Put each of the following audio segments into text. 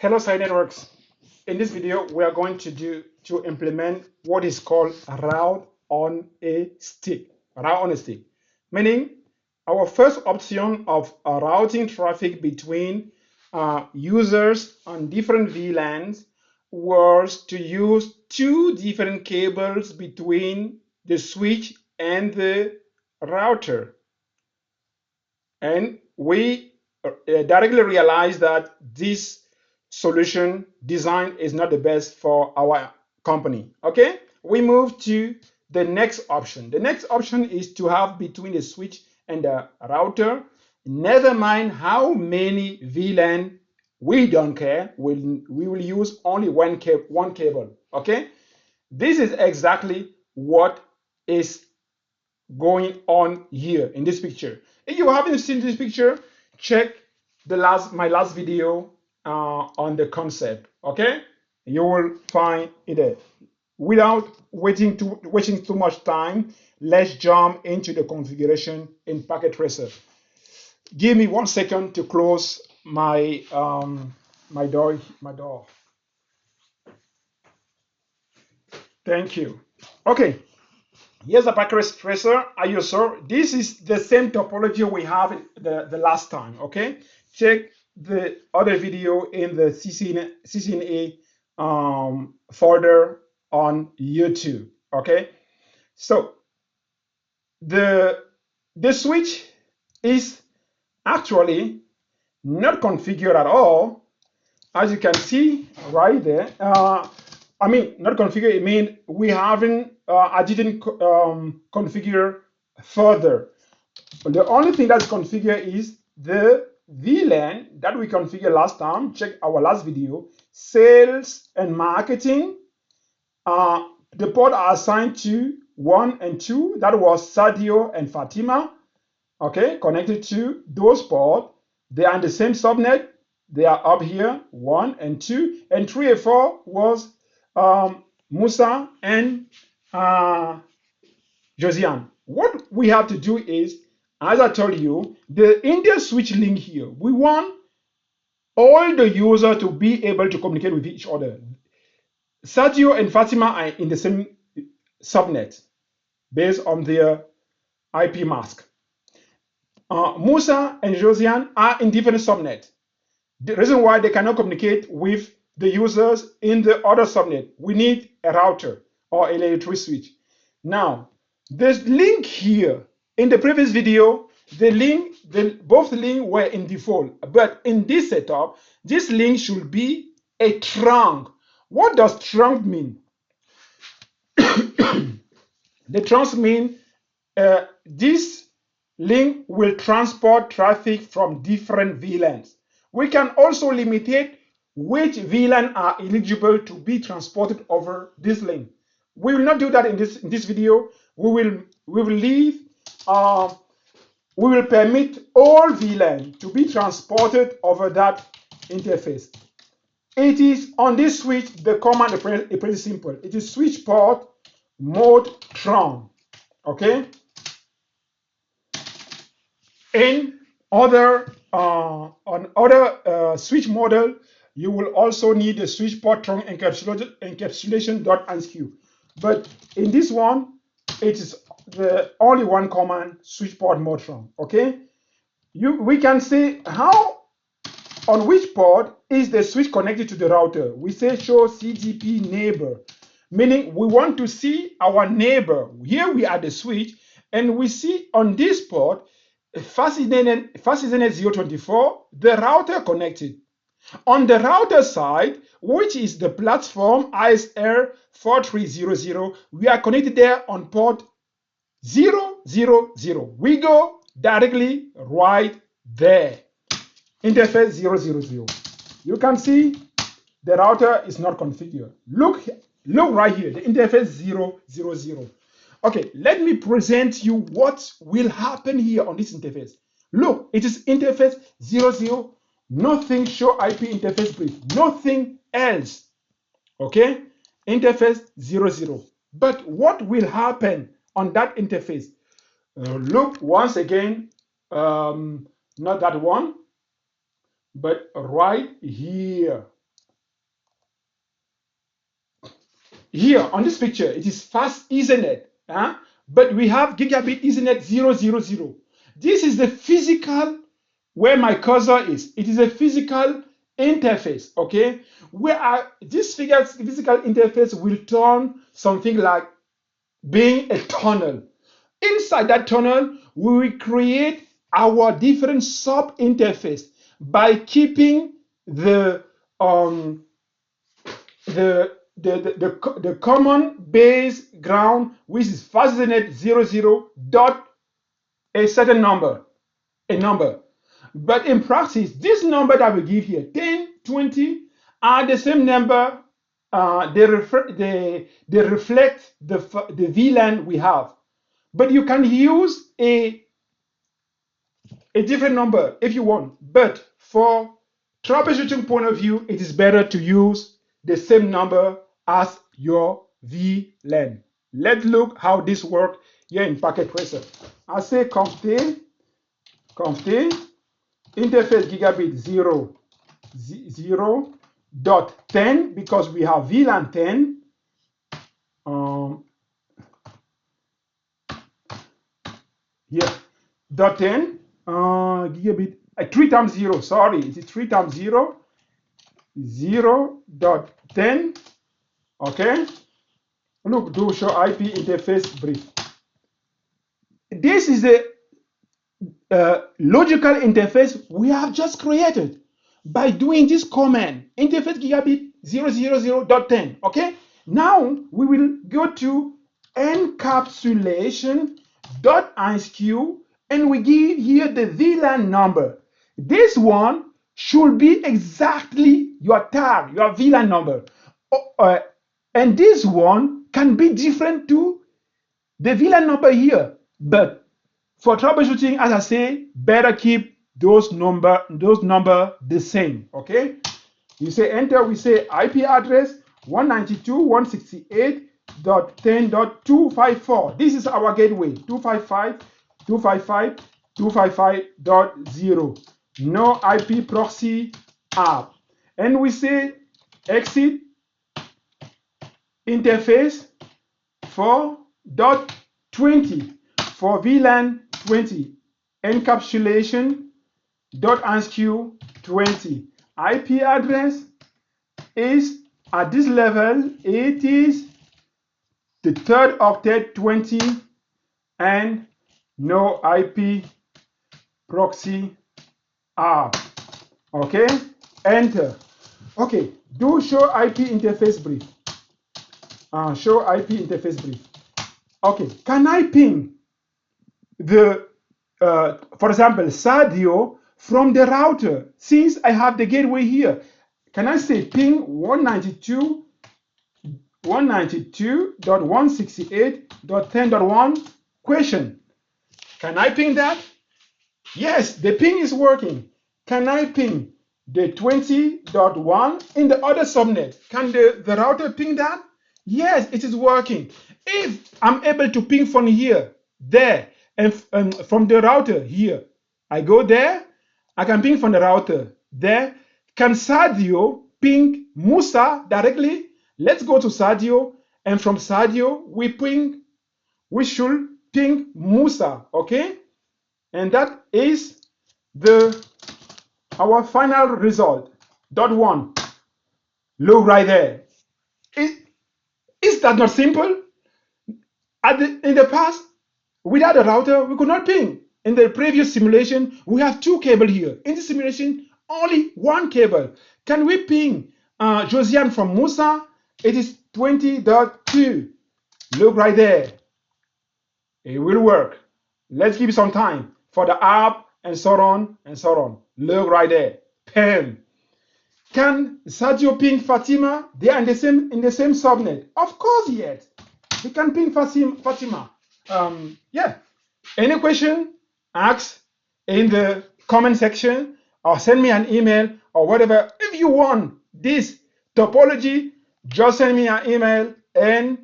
Hello, Sahelnetworks. In this video, we are going to implement what is called route on a stick. Route on a stick, meaning our first option of routing traffic between users on different VLANs was to use two different cables between the switch and the router. And we directly realized that this solution design is not the best for our company. Okay, we move to the next option. The next option is to have between the switch and the router, never mind how many VLAN, we don't care. We will use only one cable. Okay, this is exactly what is going on here in this picture. If you haven't seen this picture, check my last video on the concept. Okay, you will find it there. Without wasting too much time, let's jump into the configuration in Packet Tracer. Give me 1 second to close my my door. Thank you. Okay. Here's a Packet Tracer ISO. This is the same topology we have the last time. Okay, check the other video in the CCNA folder on YouTube. Okay, so the switch is actually not configured at all, as you can see right there. I mean, not configure, it means we haven't, I didn't configure further. The only thing that's configured is the VLAN that we configured last time. Check our last video, sales and marketing. The port are assigned to 1 and 2. That was Sadio and Fatima. Okay, connected to those ports. They are in the same subnet. They are up here, 1 and 2. And 3 and 4 was Musa and Josiane. What we have to do is, as I told you, in the switch link here, we want all the users to be able to communicate with each other. Sadio and Fatima are in the same subnet based on their IP mask. Musa and Josiane are in different subnet. The reason why they cannot communicate with the users in the other subnet, we need a router or a layer 3 switch. Now, this link here in the previous video, both links were in default, but in this setup, this link should be a trunk. What does trunk mean? The trunks mean this link will transport traffic from different VLANs. We can also limitate which VLAN are eligible to be transported over this link. We will not do that in this video. We will permit all VLAN to be transported over that interface. It is on this switch, the command is pretty simple. It is switch port mode trunk. Okay. In other on other switch model, you will also need the switch port trunk encapsulation.ansq. But in this one, it is the only one command, switch port mode trunk. Okay, we can say how, on which port is the switch connected to the router. We say show CDP neighbor, meaning we want to see our neighbor. Here we are the switch, and we see on this port Fascinet 024, the router connected. On the router side, which is the platform ISR 4300, we are connected there on port 000. We go directly right there. Interface 000. You can see the router is not configured. Look right here, the interface 000. Okay, let me present you what will happen here on this interface. Look, it is interface 00. Nothing show IP interface brief, nothing else. Okay, interface 00. But what will happen on that interface? Look once again, not that one, but right here. here on this picture, it is fast Ethernet, but we have gigabit Ethernet 000. This is the physical where my cursor is. It is a physical interface, okay? Where this physical interface will turn something like being a tunnel. Inside that tunnel, we will create our different sub interface by keeping the common base ground, which is fastnet 00 dot a certain number, a number. But in practice, this number that we give here, 10, 20, are the same number. They reflect the VLAN we have. But you can use a different number if you want. But for troubleshooting point of view, it is better to use the same number as your VLAN. Let's look how this works here in Packet Tracer. I say conft interface gigabit 0.10 because we have VLAN 10. Here, dot 10 gigabit 3 times 0. Sorry, it is 3 times 0. 0.10. Okay. Look, do show IP interface brief. This is the logical interface we have just created by doing this command interface gigabit 000.10. Okay. Now we will go to encapsulation.isq and we give here the VLAN number. This one should be exactly your tag, your VLAN number. And this one can be different to the VLAN number here. But for troubleshooting, as I say, better keep those number the same. Okay? You say enter, we say IP address 192.168.10.254. This is our gateway, 255.255.255.0. No IP proxy app. And we say exit interface for .20 for VLAN 20. Encapsulation .ansq 20. IP address is at this level, it is the third octet 20 and no IP proxy app. Okay, enter. Okay, do show IP interface brief. Show IP interface brief. Okay, can I ping the, for example, Sadio from the router? Since I have the gateway here, can I say ping 192.168.10.1? Question. Can I ping that? Yes, the ping is working. Can I ping the 20.1 in the other subnet? Can the router ping that? Yes, it is working. If I'm able to ping from here, there, and from the router here, I go there, I can ping from the router there. Can Sadio ping Musa directly? Let's go to Sadio, and from Sadio, we should ping Musa, okay? And that is our final result. .1. Look right there. Is that not simple? In the past, without a router, we could not ping. In the previous simulation, we have two cables here. In this simulation, only one cable. Can we ping Josiane from Musa? It is 20.2. Look right there. It will work. Let's give it some time for the app and so on and so on. Look right there. Pam. Can Sadio ping Fatima? They are in the same subnet. Of course, yes. We can ping Fatima. Yeah. Any question? Ask in the comment section or send me an email or whatever. If you want this topology, just send me an email and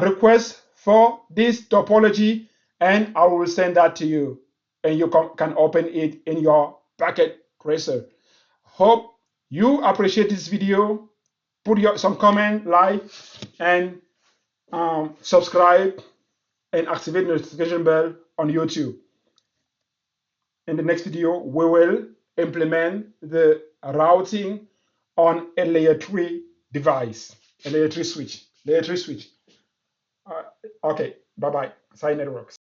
request for this topology, and I will send that to you, and you can open it in your Packet Tracer. Hope you appreciate this video. put some comment, like, and subscribe, and activate the notification bell on YouTube. In the next video, we will implement the routing on a layer 3 device, a layer 3 switch. Okay, bye-bye. Sahelnetworks.